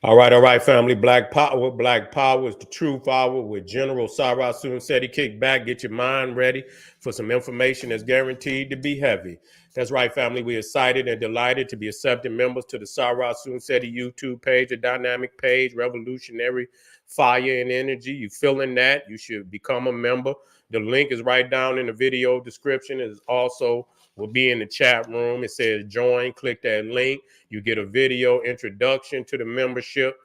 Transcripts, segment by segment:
All right, family. Black power is the true power. With General Sarah Soon said he kick back, get your mind ready for some information that's guaranteed to be heavy. That's right, family. We're excited and delighted to be accepting members to the Sarah Soon said YouTube page, a dynamic page, revolutionary fire and energy. You feeling that? You should become a member. The link is right down in the video description. It is also will be in the chat room. It says join. Click that link. You get a video introduction to the membership.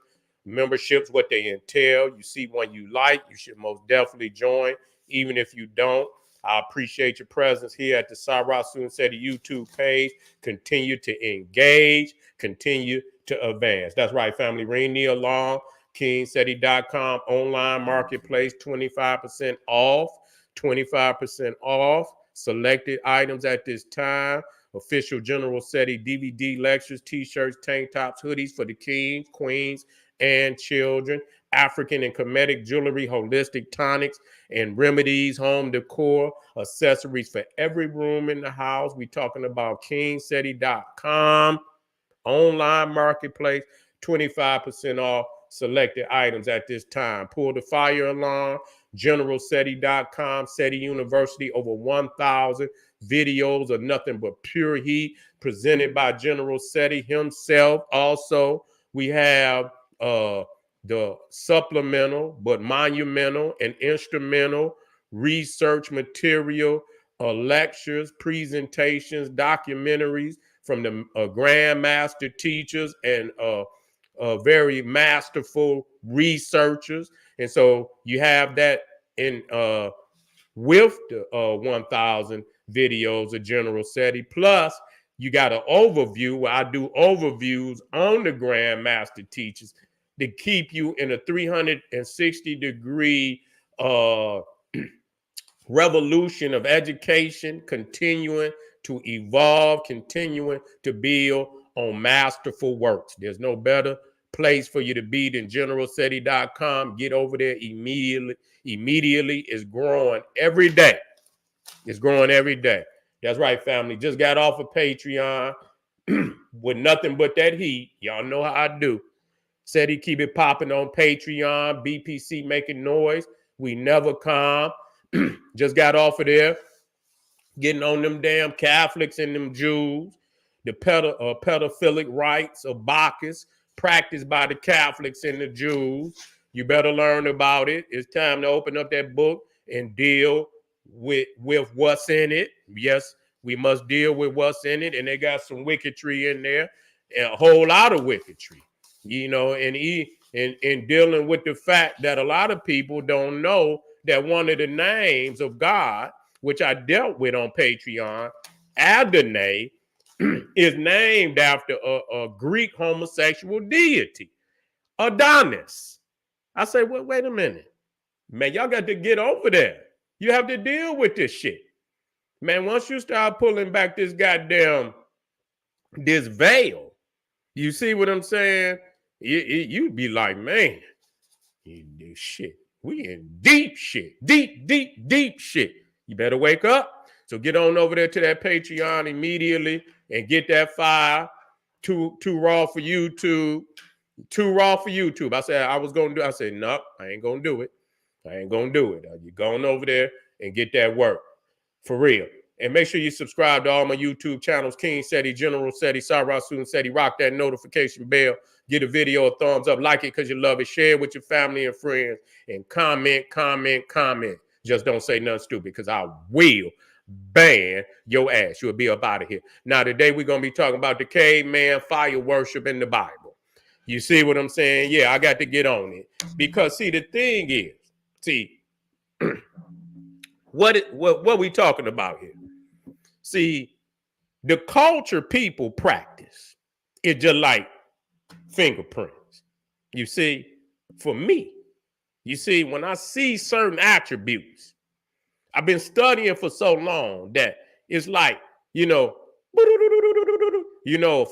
Memberships, what they entail. You see one you like, you should most definitely join. Even if you don't, I appreciate your presence here at the Sarah Soon City YouTube page. Continue to engage, continue to advance. That's right, family. Rainier Long, KingSeti.com, online marketplace, 25% off, 25% off. Selected items at this time. Official General SETI DVD lectures, t-shirts, tank tops, hoodies for the kings, queens, and children. African and Kemetic jewelry, holistic tonics and remedies, home decor, accessories for every room in the house. We're talking about kingseti.com, online marketplace, 25% off selected items at this time. Pull the fire alarm, generalseti.com, SETI University, over 1,000 videos of nothing but pure heat presented by General SETI himself. Also, we have the supplemental but monumental and instrumental research material, lectures, presentations, documentaries from the grandmaster teachers and very masterful researchers. And so you have that in with the 1,000 videos of General SETI. Plus, you got an overview where I do overviews on the grandmaster teachers to keep you in a 360-degree revolution of education, continuing to evolve, continuing to build on masterful works. There's no better place for you to be than generalseti.com. Get over there immediately. Immediately. It's growing every day. It's growing every day. That's right, family. Just got off of Patreon with nothing but that heat. Y'all know how I do. Said he keep it popping on Patreon. BPC making noise. We never calm. Just got off of there, getting on them damn Catholics and them Jews, the pedophilic rites of Bacchus practiced by the Catholics and the Jews. You better learn about it. It's time to open up that book and deal with what's in it. Yes, we must deal with what's in it, and they got some wicketry in there, and a whole lot of wicketry, you know, and dealing with the fact that a lot of people don't know that one of the names of God, which I dealt with on Patreon, Adonai, is named after a Greek homosexual deity, Adonis. I say, well, wait a minute. Man, y'all got to get over there. You have to deal with this shit. Man, once you start pulling back this veil, you see what I'm saying? You'd be like, man, shit. We in deep shit. Deep shit. You better wake up. So get on over there to that Patreon immediately and get that file. Too raw for YouTube. Too raw for YouTube. I said I was going to do. I said, no, I ain't going to do it. I ain't going to do it. You going over there and get that work. For real. And make sure you subscribe to all my YouTube channels, King SETI, General SETI, Sarah Soon SETI. Rock that notification bell. Get a video a thumbs up. Like it because you love it. Share it with your family and friends. And comment. Just don't say nothing stupid because I will ban your ass. You'll be up out of here. Now, today we're going to be talking about the caveman fire worship in the Bible. You see what I'm saying? Yeah, I got to get on it. Because, see, the thing is, what we talking about here? See, the culture people practice is just like fingerprints. You see, for me, you see, when I see certain attributes, I've been studying for so long that it's like,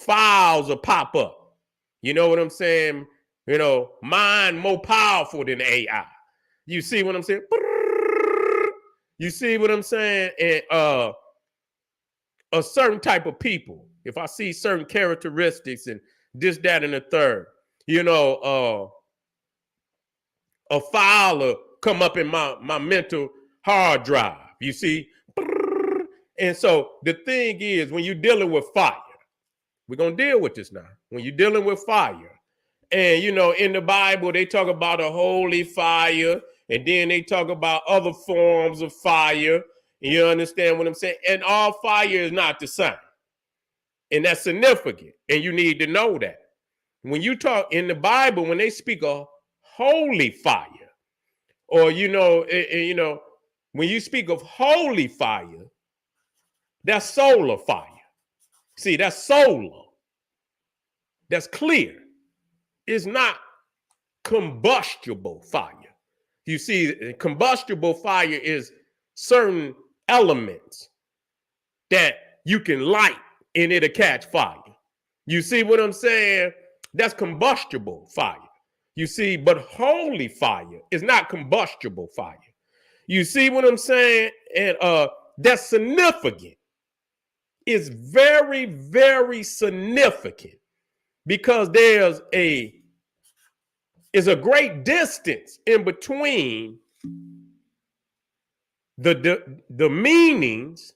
files will pop up. You know what I'm saying? Mind more powerful than AI. You see what I'm saying? You see what I'm saying? And a certain type of people, if I see certain characteristics and this, that, and the third, a file will come up in my mental hard drive. You see? And so the thing is, when you're dealing with fire, we're going to deal with this now. When you're dealing with fire, and, in the Bible, they talk about a holy fire, and then they talk about other forms of fire. You understand what I'm saying? And all fire is not the same. And that's significant. And you need to know that. When you talk in the Bible, when they speak of holy fire, or, when you speak of holy fire, that's solar fire. See, that's solar. That's clear. It's not combustible fire. You see, combustible fire is certain elements that you can light and it'll catch fire. You see what I'm saying? That's combustible fire. You see, but holy fire is not combustible fire. You see what I'm saying? And that's significant. It's very, very significant because there's a great distance in between the meanings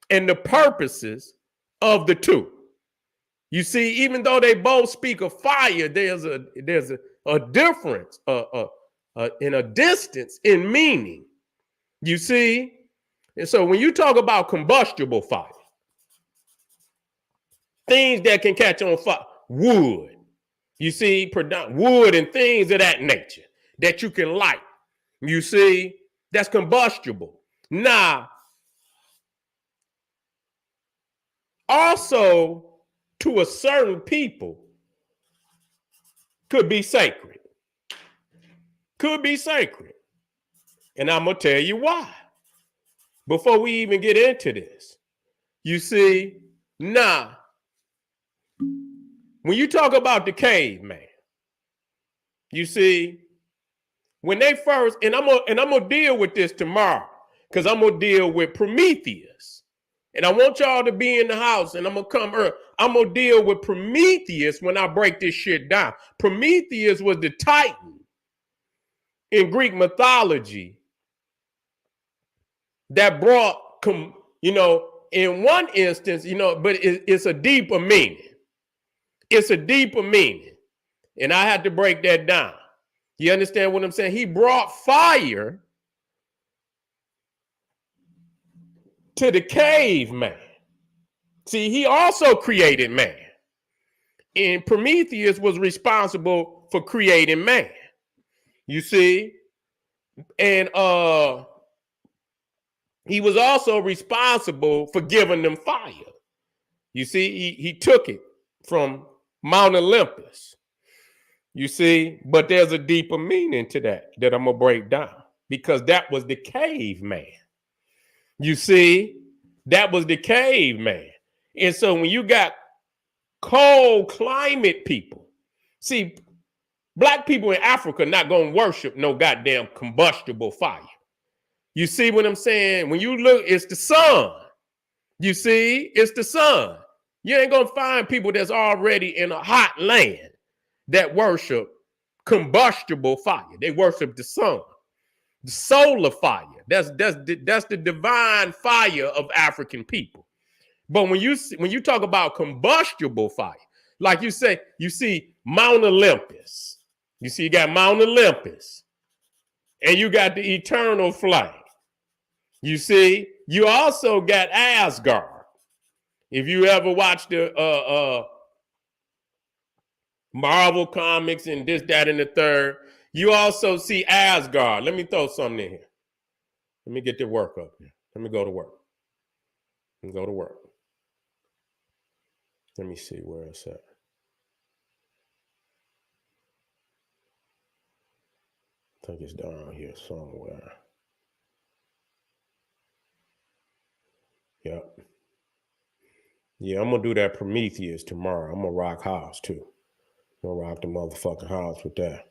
and the purposes of the two. You see, even though they both speak of fire, there's a difference in a distance in meaning. You see? And so when you talk about combustible fire, things that can catch on fire, wood, you see, wood and things of that nature that you can light. You see, that's combustible. Now, also, to a certain people, could be sacred. Could be sacred. And I'm going to tell you why. Before we even get into this, you see, now, when you talk about the caveman, you see, when they first, and I'm gonna deal with this tomorrow, because I'm gonna deal with Prometheus. And I want y'all to be in the house, and I'm gonna come early. I'm gonna deal with Prometheus when I break this shit down. Prometheus was the Titan in Greek mythology that brought, in one instance, but it's a deeper meaning. It's a deeper meaning. And I had to break that down. You understand what I'm saying? He brought fire to the caveman. See, he also created man. And Prometheus was responsible for creating man. You see? And he was also responsible for giving them fire. You see, he took it from Mount Olympus. You see, but there's a deeper meaning to that I'm going to break down, because that was the caveman. You see, that was the caveman. And so when you got cold climate people, see, black people in Africa not going to worship no goddamn combustible fire. You see what I'm saying? When you look, it's the sun. You see, it's the sun. You ain't going to find people that's already in a hot land that worship combustible fire. They worship the sun, the solar fire. That's the divine fire of African people. But when you talk about combustible fire, like you say, you see Mount Olympus. You see, you got Mount Olympus, and you got the eternal flame. You see, you also got Asgard. If you ever watched the Marvel comics and this, that, and the third, you also see Asgard. Let me throw something in here. Let me get the work up here. Let me go to work. Let me go to work. Let me see where it's at. I think it's down here somewhere. Yep. Yeah, I'm going to do that Prometheus tomorrow. I'm going to rock house too. I'm going to rock the motherfucking house with that.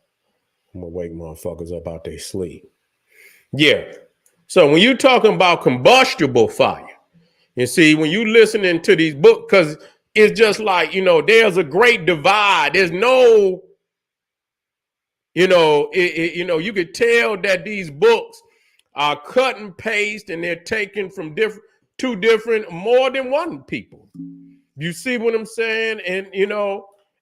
I'm going to wake motherfuckers up out their sleep. Yeah. So when you're talking about combustible fire, you see, when you listening to these books, because it's just like, there's a great divide. There's no You know, you could tell that these books are cut and paste, and they're taken from two different, more than one people. You see what I'm saying? And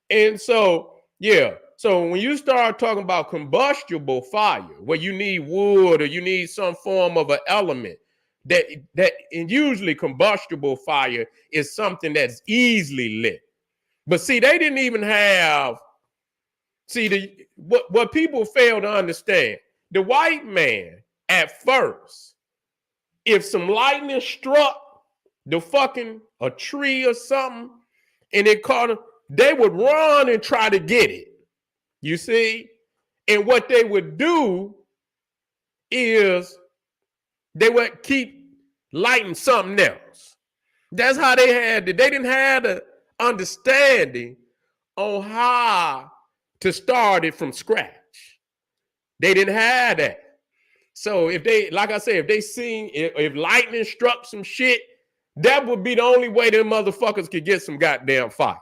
and so yeah. So when you start talking about combustible fire, where you need wood or you need some form of an element and usually combustible fire is something that's easily lit. But see, they didn't even have. See, what people fail to understand, the white man at first, if some lightning struck a tree or something and it caught them, they would run and try to get it. You see? And what they would do is they would keep lighting something else. That's how they didn't have the understanding on how to start it from scratch. They didn't have that. So if they, like I said, if lightning struck some shit, that would be the only way them motherfuckers could get some goddamn fire.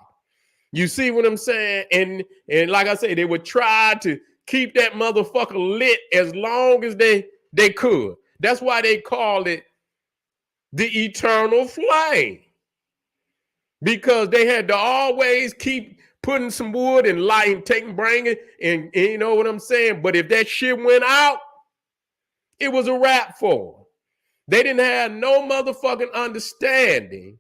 You see what I'm saying? And like I say, they would try to keep that motherfucker lit as long as they could. That's why they call it the eternal flame. Because they had to always keep putting some wood and light and bringing, and you know what I'm saying? But if that shit went out, it was a wrap for them. They didn't have no motherfucking understanding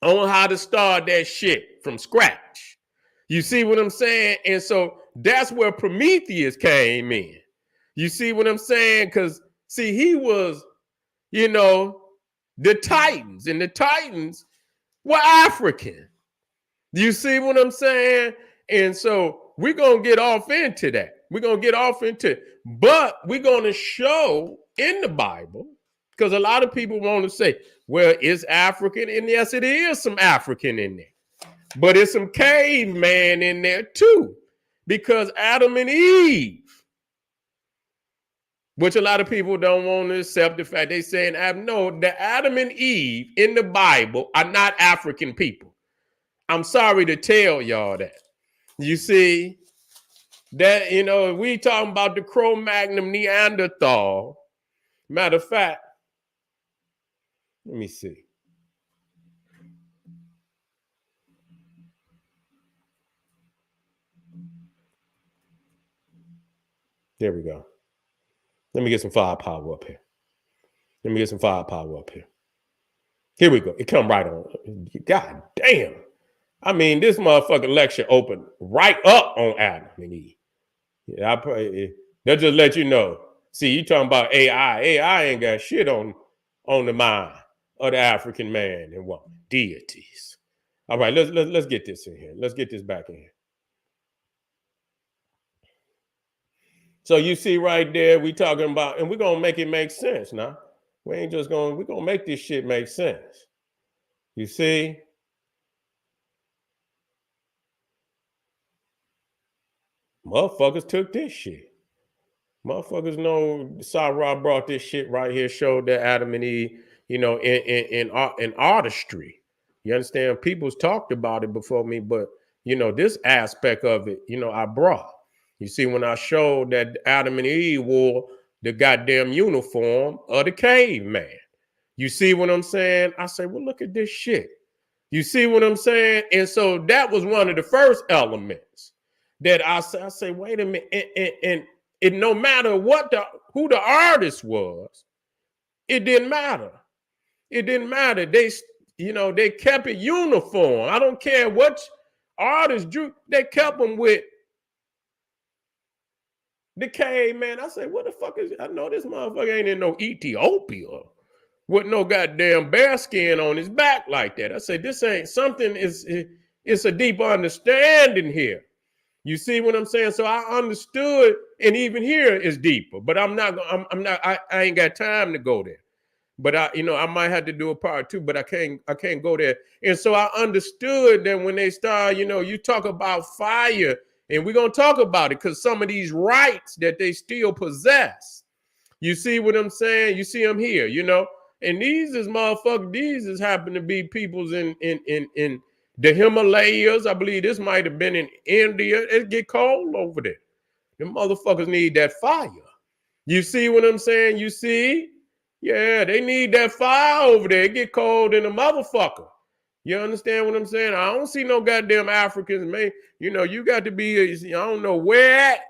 on how to start that shit from scratch. You see what I'm saying? And so that's where Prometheus came in. You see what I'm saying? Because, see, he was, the Titans, and the Titans were African. You see what I'm saying? And so we're going to get off into that. But we're going to show in the Bible, because a lot of people want to say, well, it's African. And yes, it is some African in there. But it's some caveman in there too. Because Adam and Eve, which a lot of people don't want to accept the fact they saying, no, the Adam and Eve in the Bible are not African people. I'm sorry to tell y'all that. You see, that, we talking about the Cro-Magnon Neanderthal. Matter of fact, let me see. There we go. Let me get some firepower up here. Here we go. It come right on. God damn. I mean, this motherfucking lecture opened right up on Adam and Eve. Yeah, they'll just let you know. See, you talking about AI. AI ain't got shit on the mind of the African man and woman. Deities. All right, let's get this in here. Let's get this back in here. So you see right there, we talking about, and we're gonna make it make sense now. We ain't just we're gonna make this shit make sense. You see? Motherfuckers took this shit. Motherfuckers know Sarah brought this shit right here, showed that Adam and Eve, in artistry. You understand? People's talked about it before me, but this aspect of it, I brought. You see, when I showed that Adam and Eve wore the goddamn uniform of the caveman. You see what I'm saying? I say, well, look at this shit. You see what I'm saying? And so that was one of the first elements that I say, wait a minute, and no matter who the artist was, it didn't matter. It didn't matter. They kept it uniform. I don't care what artist drew. They kept them with the caveman. I say, what the fuck is? I know this motherfucker ain't in no Ethiopia with no goddamn bear skin on his back like that. I say, this ain't something. It's a deeper understanding here. You see what I'm saying? So I understood, and even here is deeper. But I ain't got time to go there. But I might have to do a part two, but I can't go there. And so I understood that when they start, you talk about fire, and we're gonna talk about it because some of these rights that they still possess. You see what I'm saying? You see them here, and these is happen to be peoples in the Himalayas. I believe this might have been in India. It get cold over there. Them motherfuckers need that fire. You see what I'm saying? You see? Yeah, they need that fire over there. It get cold in a motherfucker. You understand what I'm saying? I don't see no goddamn Africans, man. You know, you got to be, I don't know where at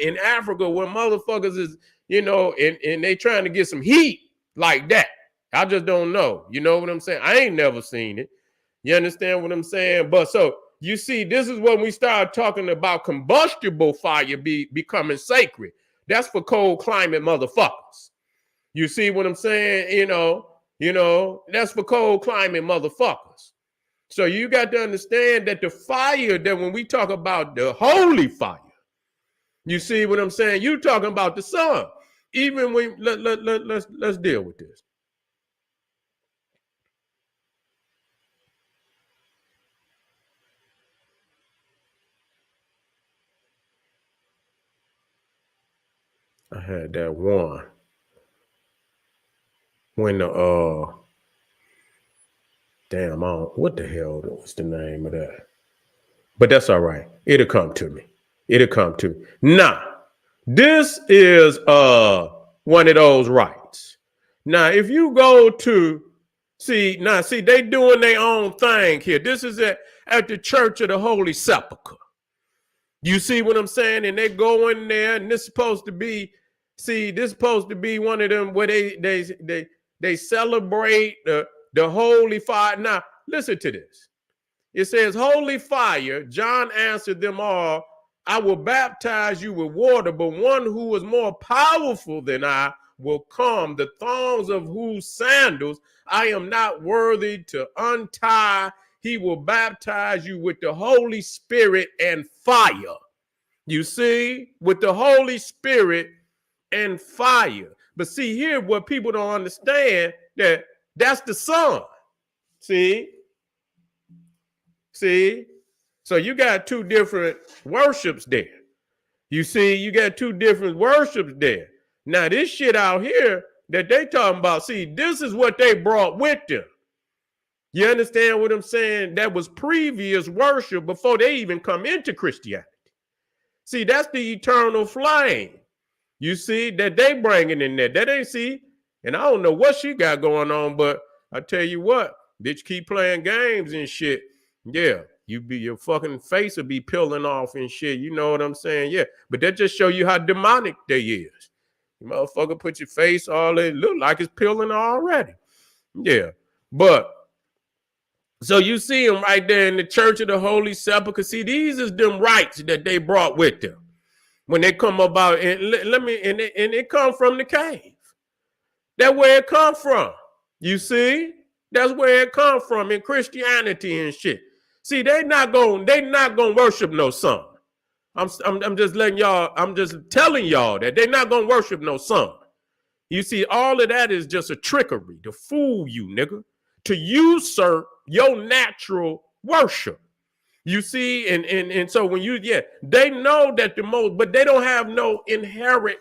in Africa where motherfuckers is, you know, and they trying to get some heat like that. I just don't know. You know what I'm saying? I ain't never seen it. You understand what I'm saying? But so you see, this is when we start talking about combustible fire becoming sacred. That's for cold climate motherfuckers. You see what I'm saying? You know, that's for cold climate motherfuckers. So you got to understand that the fire that when we talk about the holy fire, you see what I'm saying? You talking about the sun. Even when let's deal with this. I had that one when the damn, I don't, what the hell was the name of that? But that's all right. It'll come to me. It'll come to me. Now, this is one of those rites. Now, if you go to see, they doing their own thing here. This is at the Church of the Holy Sepulchre. You see what I'm saying? And they go in there, and this is supposed to be, this is supposed to be one of them where they celebrate the holy fire. Now, listen to this. It says, holy fire, John answered them all, I will baptize you with water, but one who is more powerful than I will come, the thongs of whose sandals I am not worthy to untie. He will baptize you with the Holy Spirit and fire. You see, with the Holy Spirit and fire. But see here, what people don't understand, that's the sun. See? So you got two different worships there. You see, you got two different worships there. Now, this shit out here that they talking about, see, this is what they brought with them. You understand what I'm saying? That was previous worship before they even come into Christianity. See, that's the eternal flame. You see, that they bringing in there. That ain't, see, and I don't know what she got going on, but I tell you what, bitch, keep playing games and shit. Yeah, your fucking face will be peeling off and shit. You know what I'm saying? Yeah, but that just show you how demonic they is. You motherfucker put your face all in, look like it's peeling already. Yeah, but so you see them right there in the Church of the Holy Sepulchre. See, these is them rites that they brought with them when they come about. And it come from the cave. That's where it come from. You see, that's where it come from in Christianity and shit. See, they not gonna worship no sun. I'm just letting y'all, I'm just telling y'all that they're not gonna worship no sun. You see, all of that is just a trickery to fool you, nigga, to usurp your natural worship. You see, and so when they know that but they don't have no inherent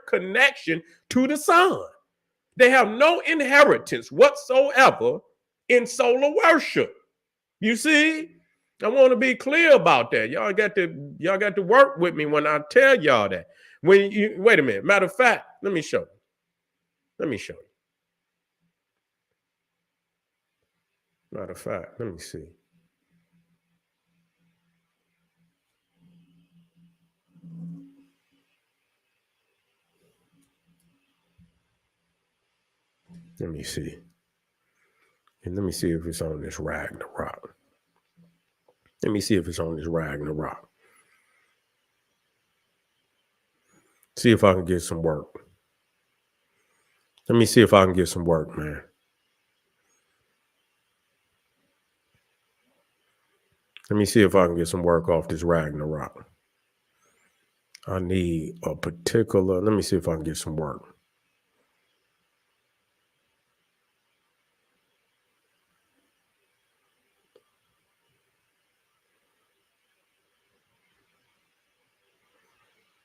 connection to the sun. They have no inheritance whatsoever in solar worship. You see, I want to be clear about that. Y'all got to work with me when I tell y'all that. Wait a minute. Matter of fact, let me show you. Matter of fact, let me see. Let me see. And let me see if it's on this Ragnarok. Let me see if it's on this Ragnarok. See if I can get some work. Let me see if I can get some work, man. Let me see if I can get some work off this Ragnarok. I need a particular, let me see if I can get some work.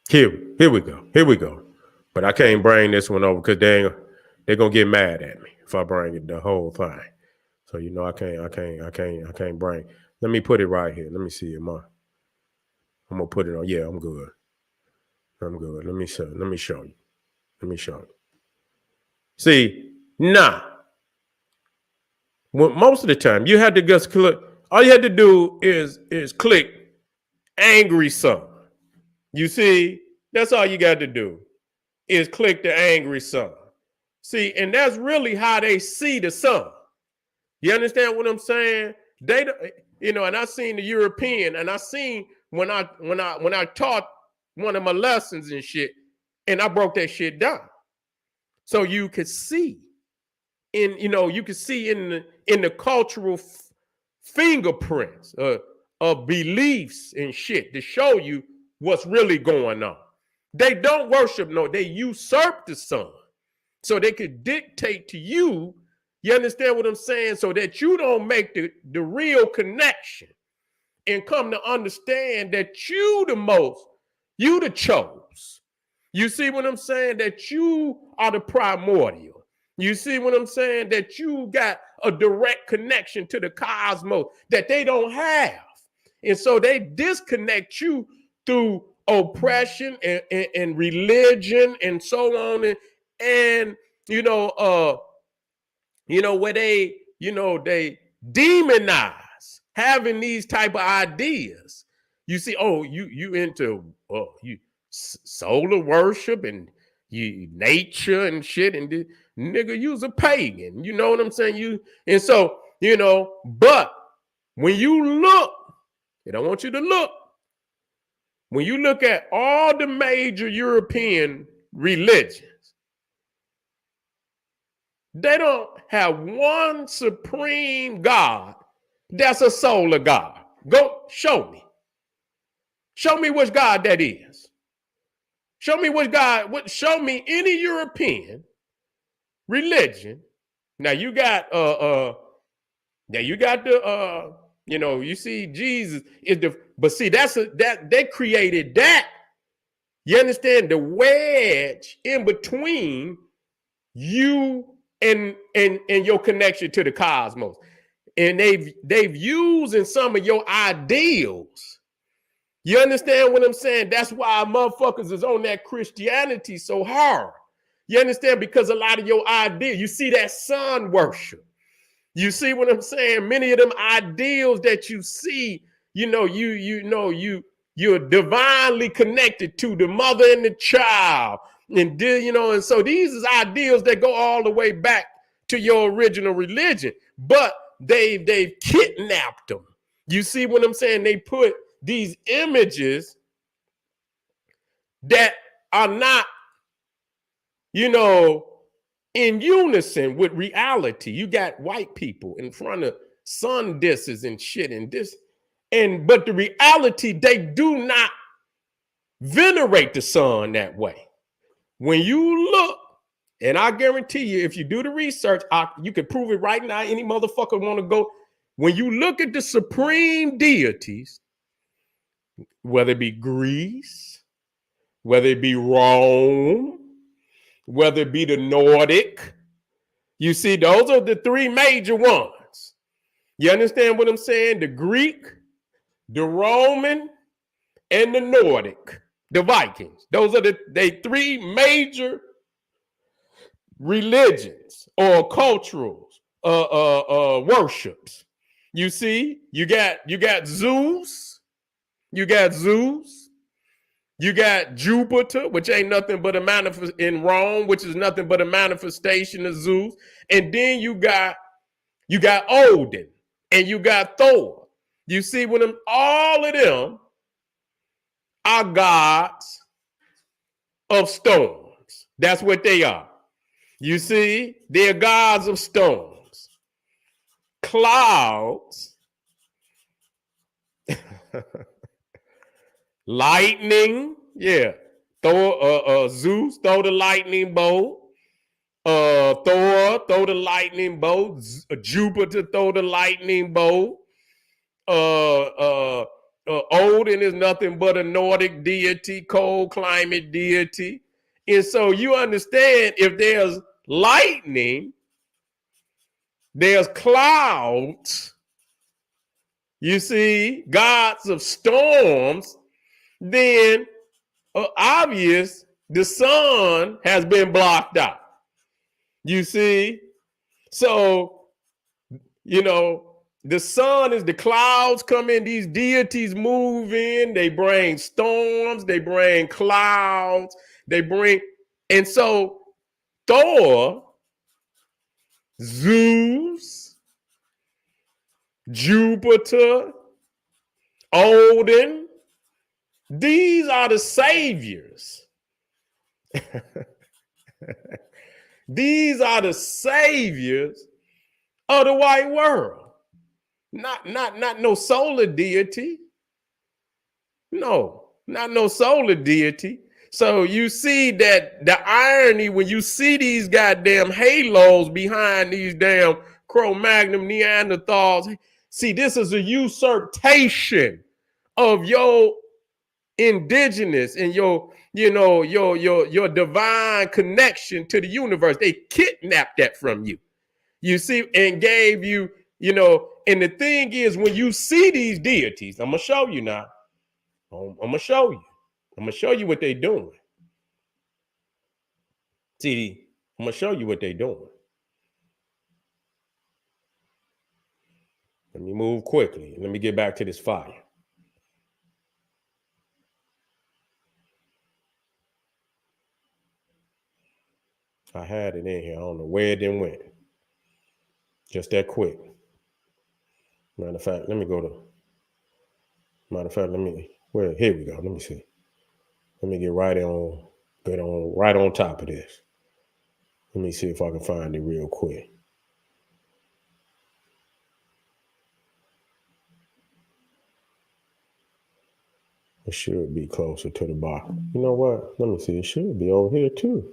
Here we go. But I can't bring this one over because they're gonna get mad at me if I bring it the whole thing. So you know I can't bring. Let me put it right here. Let me see. I'm gonna put it on. Yeah, I'm good. I'm good. Let me show you. Let me show you. See, nah. Well, most of the time, you had to just click. All you had to do is click angry son. You see, that's all you got to do is click the angry son. See, and that's really how they see the sun. You understand what I'm saying? They, and I seen the European, and I seen when I taught one of my lessons and shit, and I broke that shit down, so you could see you could see in the cultural fingerprints of beliefs and shit to show you what's really going on. They don't worship, they usurp the sun so they could dictate to you. You understand what I'm saying? So that you don't make the real connection and come to understand that you the chose. You see what I'm saying? That you are the primordial. You see what I'm saying? That you got a direct connection to the cosmos that they don't have. And so they disconnect you through oppression and religion and so on. And where they demonize having these type of ideas. You see, you into you solar worship and you nature and shit, and nigga, you's a pagan. You know what I'm saying? But when you look, and I want you to look, when you look at all the major European religions, they don't have one supreme God that's a solar God. Go show me. Show me which God that is. Show me which God. Show me any European religion. Now you got you see Jesus is but see that they created that. You understand the wedge in between you and your connection to the cosmos, and they've used in some of your ideals. You understand what I'm saying? That's why motherfuckers is on that Christianity so hard. You understand? Because a lot of your ideas, you see that sun worship. You see what I'm saying? Many of them ideals that you see, you're divinely connected to the mother and the child. And so these is ideals that go all the way back to your original religion, but they've kidnapped them. You see what I'm saying? They put these images that are not, in unison with reality. You got white people in front of sun discs and shit and this, but the reality, they do not venerate the sun that way. When you look, and I guarantee you, if you do the research, you can prove it right now. Any motherfucker want to go. When you look at the supreme deities, whether it be Greece, whether it be Rome, whether it be the Nordic, you see, those are the three major ones. You understand what I'm saying? The Greek, the Roman, and the Nordic, the Vikings. Those are the three major religions or cultural worships. You see, you got Zeus, you got Jupiter, which ain't nothing but a in Rome, which is nothing but a manifestation of Zeus, and then you got Odin, and you got Thor. You see, all of them are gods of storms. That's what they are. You see, they're gods of storms, clouds, lightning. Yeah, Thor, Zeus, throw the lightning bolt. Thor, throw the lightning bolt. Jupiter, throw the lightning bolt. Odin is nothing but a Nordic deity, cold climate deity. And so you understand, if there's lightning, there's clouds, you see, gods of storms, then obvious the sun has been blocked out. You see? So, the sun is the clouds come in, these deities move in, they bring storms, they bring clouds, and so Thor, Zeus, Jupiter, Odin, these are the saviors. These are the saviors of the white world. Not no solar deity. No, not no solar deity. So you see that the irony when you see these goddamn halos behind these damn Cro-Magnon Neanderthals. See, this is a usurpation of your indigenous and your divine connection to the universe. They kidnapped that from you. You see, and gave you, and the thing is, when you see these deities, I'm gonna show you now. I'm gonna show you. I'm gonna show you what they're doing. See, I'm gonna show you what they're doing. Let me move quickly. Let me get back to this fire. I had it in here. I don't know where it then went. Just that quick. Matter of fact, let me go to. Matter of fact, here we go. Let me see. Let me get right on top of this. Let me see if I can find it real quick. It should be closer to the bottom. You know what? Let me see. It should be over here too.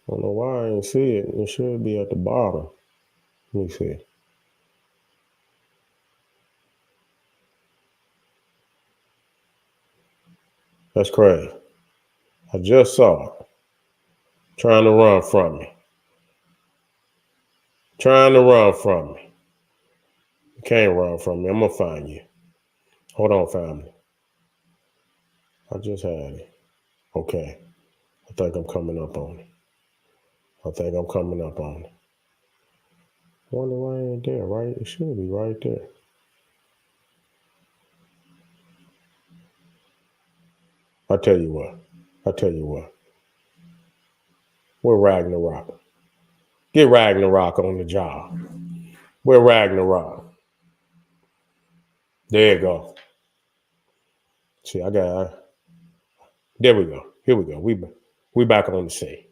I don't know why I didn't see it. It should be at the bottom. Let me see. That's crazy. I just saw it. Trying to run from me. Trying to run from me. You can't run from me. I'm going to find you. Hold on, family. I just had it. Okay. I think I'm coming up on it. I wonder why it ain't there, right? It should be right there. I tell you what. We're Ragnarok. Get Ragnarok on the job. We're Ragnarok. There you go. See, there we go. Here we go. We back on the scene.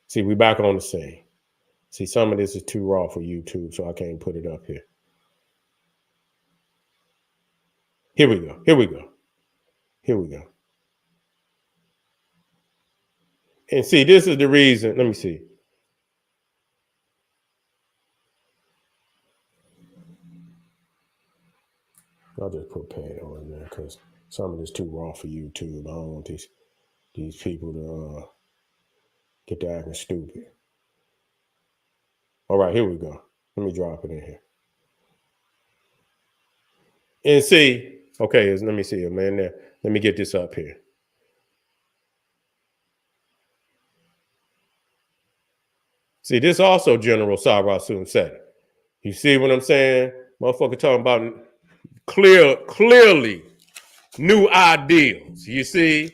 See, we back on the scene. See, some of this is too raw for YouTube, so I can't put it up here. Here we go. And see, this is the reason. Let me see. I'll just put paleo in there because some of this too raw for YouTube. I don't want these people to get to acting stupid. All right, here we go. Let me drop it in here. And see, okay, let me see, man. Let me get this up here. See, this also General Sarasun said it. You see what I'm saying? Motherfucker talking about clearly new ideals. You see?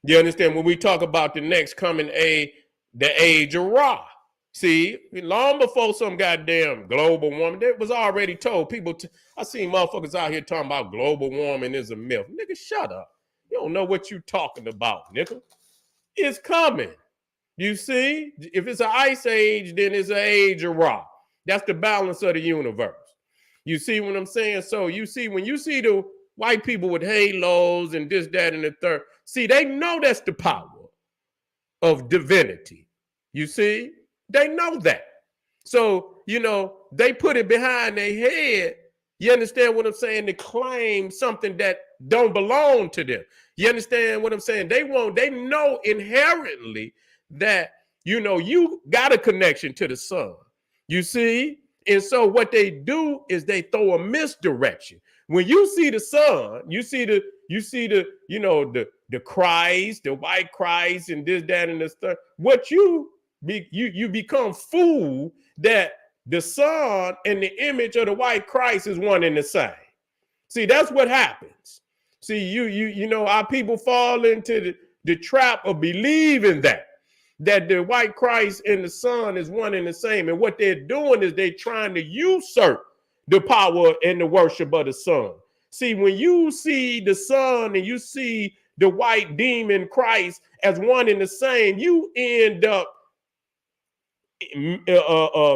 You understand? When we talk about the next coming age, the age of Ra. See, long before some goddamn global warming, that was already told. I seen motherfuckers out here talking about global warming is a myth. Nigga, shut up. You don't know what you talking about, nigga. It's coming. You see? If it's an ice age, then it's an age of Ra. That's the balance of the universe. You see what I'm saying? So you see, when you see the white people with halos and this, that, and the third, see, they know that's the power of divinity. You see? They know that. So, they put it behind their head. You understand what I'm saying? To claim something that don't belong to them. You understand what I'm saying? They know inherently that, you got a connection to the sun. You see? And so what they do is they throw a misdirection. When you see the sun, you see the the Christ, the white Christ, and this, that, and this third. What you become fooled that the Son and the image of the white Christ is one and the same. See, that's what happens. See, you know, our people fall into the trap of believing that the white Christ and the Son is one and the same. And what they're doing is they're trying to usurp the power and the worship of the Son. See, when you see the Son and you see the white demon Christ as one and the same, you end up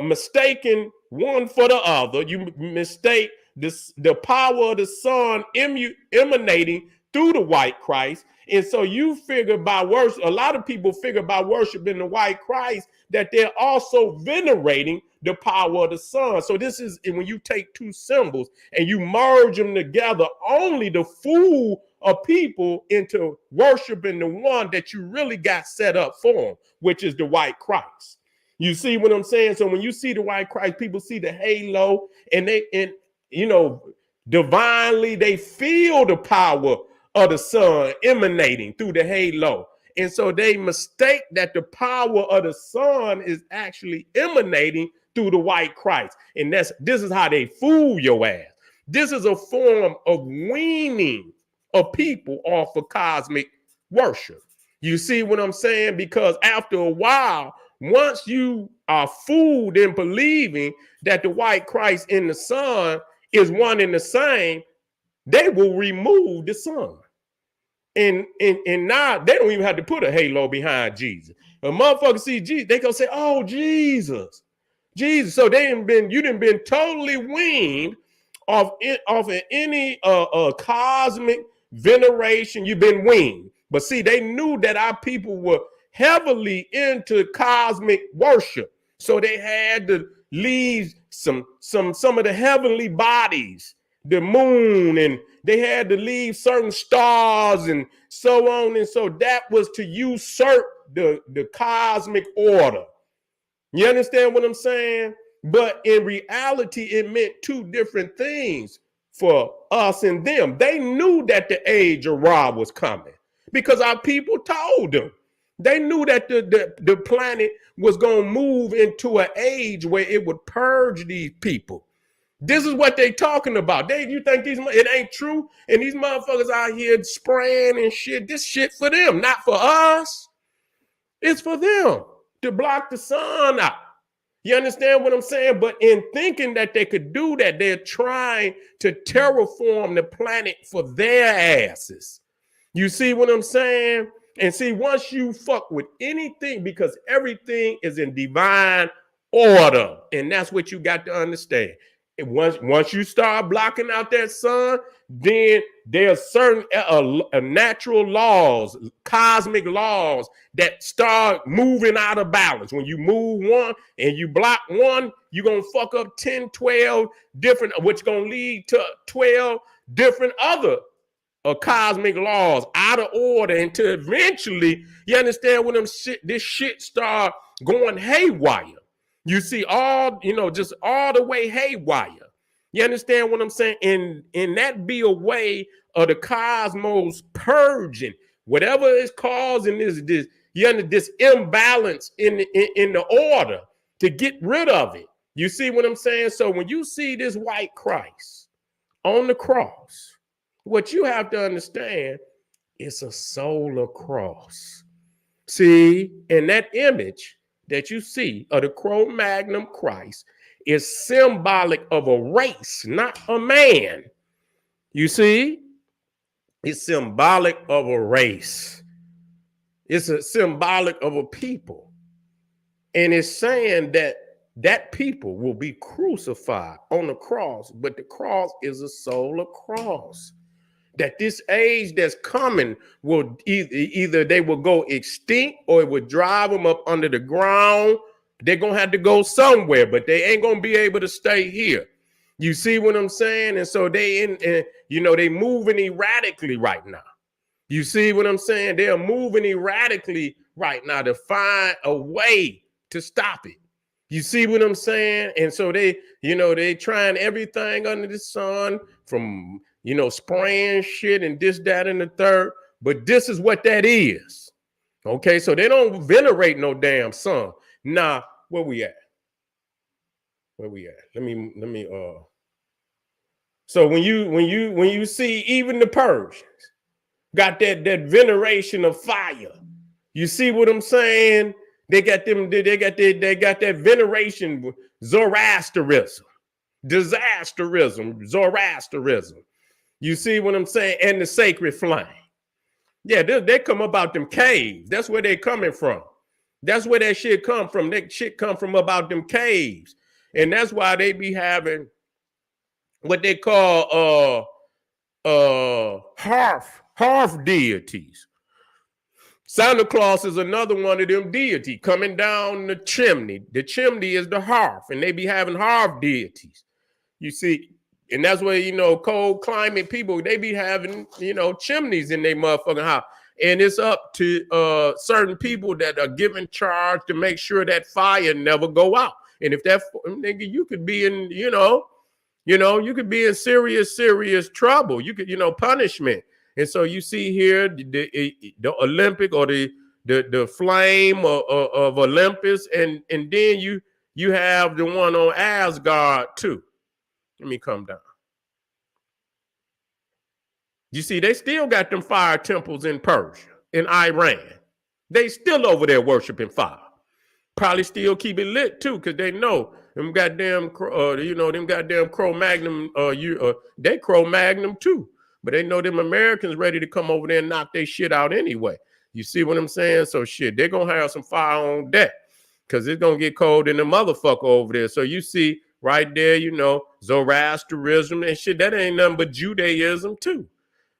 mistaking one for the other. You mistake the power of the Son emanating through the white Christ. And so you figure by worship, a lot of people figure by worshiping the white Christ that they're also venerating the power of the Son. So this is when you take two symbols and you merge them together, only to fool a people into worshiping the one that you really got set up for them, which is the white Christ. You see what I'm saying? So when you see the white Christ, people see the halo, and you know, divinely they feel the power of the Son emanating through the halo. And so they mistake that the power of the Son is actually emanating through the white Christ. And this is how they fool your ass. This is a form of weaning of people off of cosmic worship. You see what I'm saying? Because after a while, once you are fooled in believing that the white Christ and the Son is one and the same, they will remove the Son. And now they don't even have to put a halo behind Jesus. A motherfucker see Jesus, they gonna say, "Oh, Jesus." So you done been totally weaned off of any cosmic veneration. You've been weaned. But see, they knew that our people were heavily into cosmic worship, so they had to leave some of the heavenly bodies, the moon, and they had to leave certain stars and so on. And so that was to usurp the cosmic order. You understand what I'm saying? But in reality, it meant two different things for us and them. They knew that the age of Ra was coming because our people told them. They knew that the planet was going to move into an age where it would purge these people. This is what they talking about. You think it ain't true? And these motherfuckers out here spraying and shit. This shit for them, not for us. It's for them to block the sun out. You understand what I'm saying? But in thinking that they could do that, they're trying to terraform the planet for their asses. You see what I'm saying? And see, once you fuck with anything, because everything is in divine order, and that's what you got to understand. And once you start blocking out that sun, then there's certain natural laws, cosmic laws that start moving out of balance. When you move one and you block one, you're going to fuck up 10, 12 different, which going to lead to 12 different other cosmic laws out of order until eventually, you understand when this shit start going haywire. You see just all the way haywire. You understand what I'm saying? And that be a way of the cosmos purging whatever is causing this imbalance in the order to get rid of it. You see what I'm saying? So when you see this white Christ on the cross, what you have to understand, it's a solar cross. See, and that image that you see of the Cro-Magnon Christ is symbolic of a race, not a man. You see, it's symbolic of a race. It's a symbolic of a people. And it's saying that people will be crucified on the cross, but the cross is a solar cross. That this age that's coming will either they will go extinct or it will drive them up under the ground. They're going to have to go somewhere, but they ain't going to be able to stay here. You see what I'm saying? And so they moving erratically right now. You see what I'm saying? They're moving erratically right now to find a way to stop it. You see what I'm saying? And so they trying everything under the sun from, spraying shit and this, that, and the third. But this is what that is. Okay, so they don't venerate no damn sun. Nah, where we at? Where we at? Let me so when you see even the Persians got that veneration of fire. You see what I'm saying? They got that veneration, Zoroasterism, disasterism, Zoroasterism. You see what I'm saying? And the sacred flame. Yeah, they come about them caves. That's where they coming from. That's where that shit come from. That shit come from about them caves. And that's why they be having what they call hearth deities. Santa Claus is another one of them deity coming down the chimney. The chimney is the hearth, and they be having hearth deities. You see, and that's where, you know, cold climate people, they be having, you know, chimneys in their motherfucking house. And it's up to certain people that are given charge to make sure that fire never go out. And if that nigga, you could be in, you could be in serious trouble. You could, punishment. And so you see here the Olympic or the flame of Olympus, and then you have the one on Asgard too. Let me come down. You see, they still got them fire temples in Persia, in Iran. They still over there worshiping fire. Probably still keep it lit too, because they know them goddamn, them goddamn Cro-Magnon, they Cro-Magnon too. But they know them Americans ready to come over there and knock their shit out anyway. You see what I'm saying? So shit, they're going to have some fire on deck because it's going to get cold in the motherfucker over there. So you see right there, Zoroasterism and shit, that ain't nothing but Judaism too.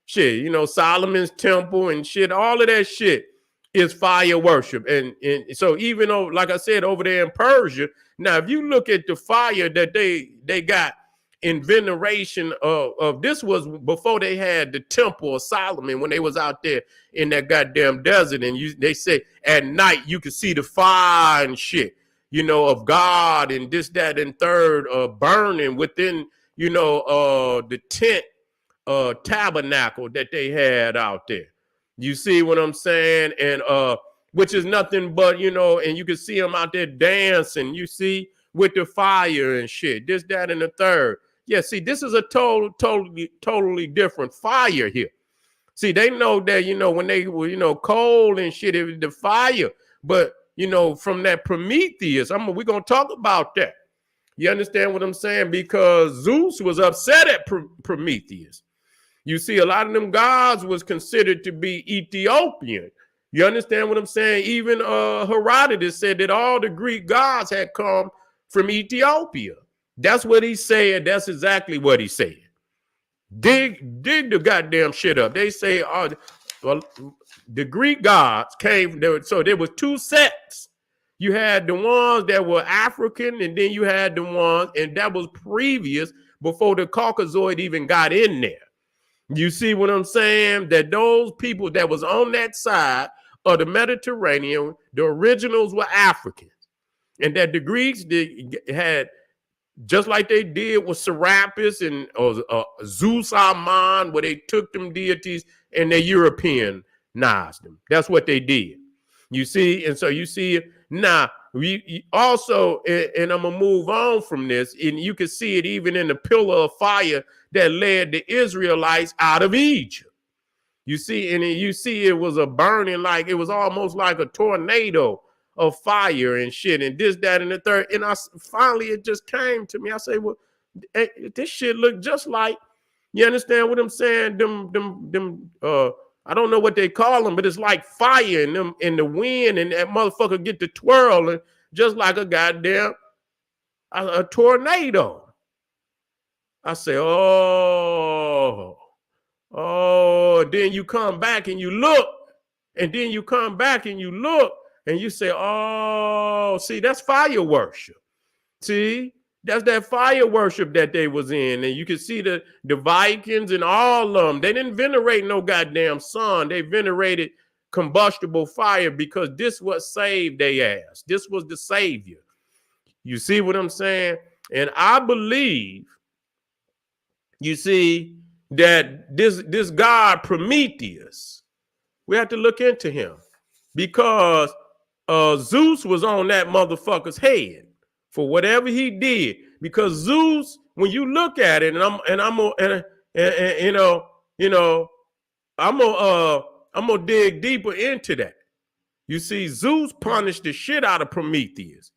Shit, Solomon's temple and shit, all of that shit is fire worship. And so even though, like I said, over there in Persia, now if you look at the fire that they got in veneration of this was before they had the temple of Solomon, when they was out there in that goddamn desert, and they say at night you could see the fire and shit, of God and this, that, and third burning within, the tent tabernacle that they had out there. You see what I'm saying? And which is nothing but, and you can see them out there dancing, you see, with the fire and shit, this, that, and the third. Yeah, see, this is a totally different fire here. See, they know that, when they were, cold and shit, it was the fire. But, from that Prometheus, we're going to talk about that. You understand what I'm saying? Because Zeus was upset at Prometheus. You see, a lot of them gods was considered to be Ethiopian. You understand what I'm saying? Even Herodotus said that all the Greek gods had come from Ethiopia. That's what he said. That's exactly what he said. Dig the goddamn shit up. They say the Greek gods came there. So there was two sets. You had the ones that were African, and then you had the ones, and that was previous before the Caucasoid even got in there. You see what I'm saying? That those people that was on that side of the Mediterranean, the originals were Africans. And that the Greeks had, just like they did with Serapis and Zeus Amon, where they took them deities and they Europeanized them. That's what they did. You see? And so you see, now, we also, and I'm going to move on from this, and you can see it even in the pillar of fire that led the Israelites out of Egypt. You see, and you see it was a burning, like it was almost like a tornado of fire and shit, and this, that, and the third. And finally it just came to me. I say, well, this shit look just like, you understand what I'm saying? Them I don't know what they call them, but it's like fire in them in the wind, and that motherfucker get to twirling just like a goddamn a tornado. I say, oh, then you come back and you look, and then you come back and you look, and you say, oh, see, that's fire worship. See, that's that fire worship that they was in. And you can see the Vikings and all of them. They didn't venerate no goddamn sun. They venerated combustible fire because this was saved their ass. This was the savior. You see what I'm saying? And I believe, you see, that this god Prometheus, We have to look into him because Zeus was on that motherfucker's head for whatever he did. Because Zeus, when you look at it, I'm gonna dig deeper into that. You see, Zeus punished the shit out of Prometheus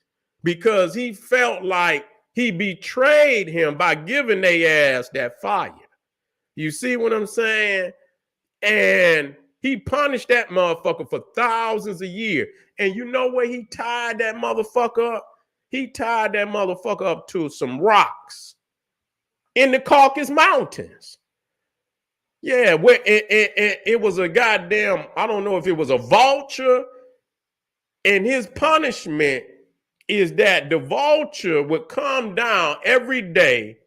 because he felt like he betrayed him by giving their ass that fire. You see what I'm saying? And he punished that motherfucker for thousands of years. And you know where he tied that motherfucker up? He tied that motherfucker up to some rocks in the Caucasus Mountains. Yeah, where it was a goddamn, I don't know if it was a vulture. And his punishment is that the vulture would come down every day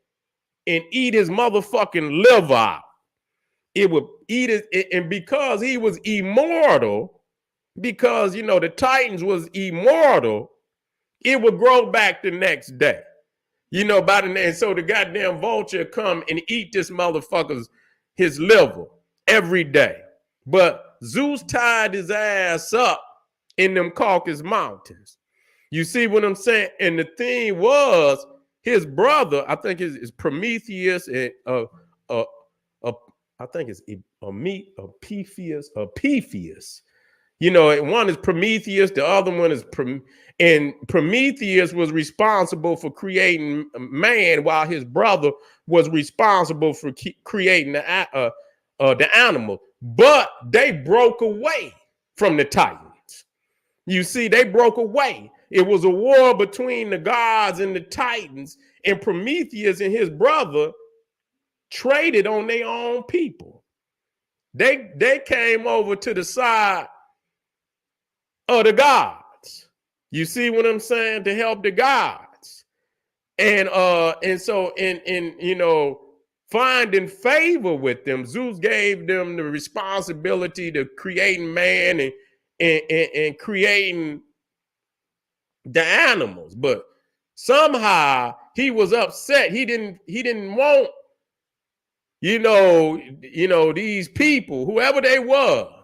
and eat his motherfucking liver out. It would eat it, and because he was immortal, because, you know, the Titans was immortal, it would grow back the next day. You know, and so the goddamn vulture come and eat this motherfucker's his liver every day. But Zeus tied his ass up in them Caucasus Mountains. You see what I'm saying? And the thing was, his brother, I think is Prometheus and I think it's Epipheus. You know, one is Prometheus, the other one is and Prometheus was responsible for creating man, while his brother was responsible for creating the animal. But they broke away from the Titans. You see, they broke away. It was a war between the gods and the Titans, and Prometheus and his brother traded on their own people. They came over to the side of the gods. You see what I'm saying? To help the gods. And so in you know, finding favor with them, Zeus gave them the responsibility to creating man and creating the animals. But somehow he was upset. He didn't want, you know, these people, whoever they was,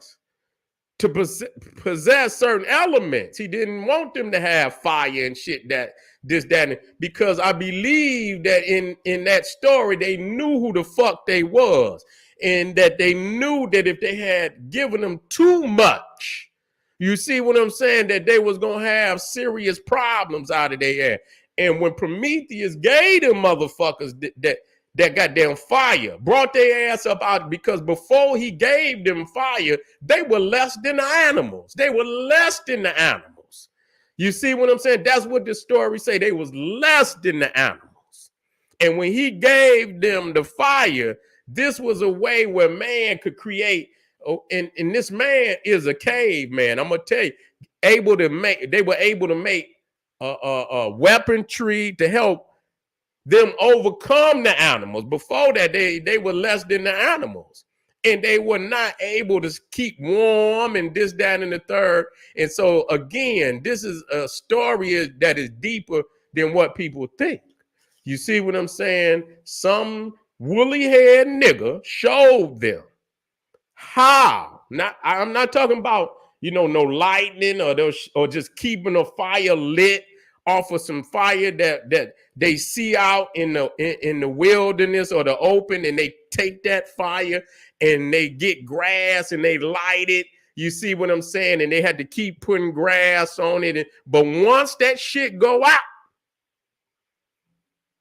to possess certain elements. He didn't want them to have fire and shit, because I believe that in that story, they knew who the fuck they was, and that they knew that if they had given them too much, you see what I'm saying, that they was going to have serious problems out of their ass. And when Prometheus gave them motherfuckers that goddamn fire, brought their ass up out, because before he gave them fire, they were less than the animals. They were less than the animals. You see what I'm saying? That's what the story say. They was less than the animals. And when he gave them the fire, this was a way where man could create. And this man is a caveman. I'm gonna tell you, they were able to make a weaponry to help them overcome the animals. Before that, they were less than the animals, and they were not able to keep warm and this, that, and the third. And so again, this is a story that is deeper than what people think. You see what I'm saying? Some woolly haired nigga showed them how. I'm not talking about, you know, no lightning or just keeping a fire lit off of some fire that they see out in the wilderness or the open, and they take that fire and they get grass and they light it. You see what I'm saying? And they had to keep putting grass on it. But once that shit go out,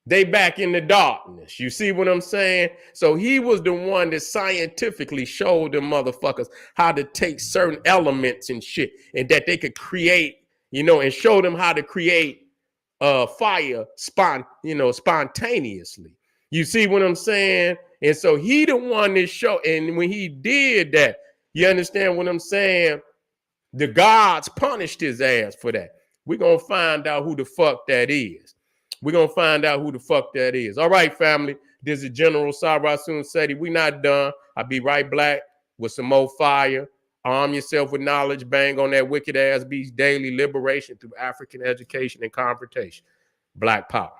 they back in the darkness. You see what I'm saying? So he was the one that scientifically showed them motherfuckers how to take certain elements and shit, and that they could create, you know, and show them how to create fire spontaneously. You see what I'm saying? And so he the one that showed, and when he did that, you understand what I'm saying? The gods punished his ass for that. We're going to find out who the fuck that is. We're going to find out who the fuck that is. All right, family. This is General Sarasun Seti. We not done. I'll be right back with some more fire. Arm yourself with knowledge. Bang on that wicked ass beast daily. Liberation through African education and confrontation. Black power.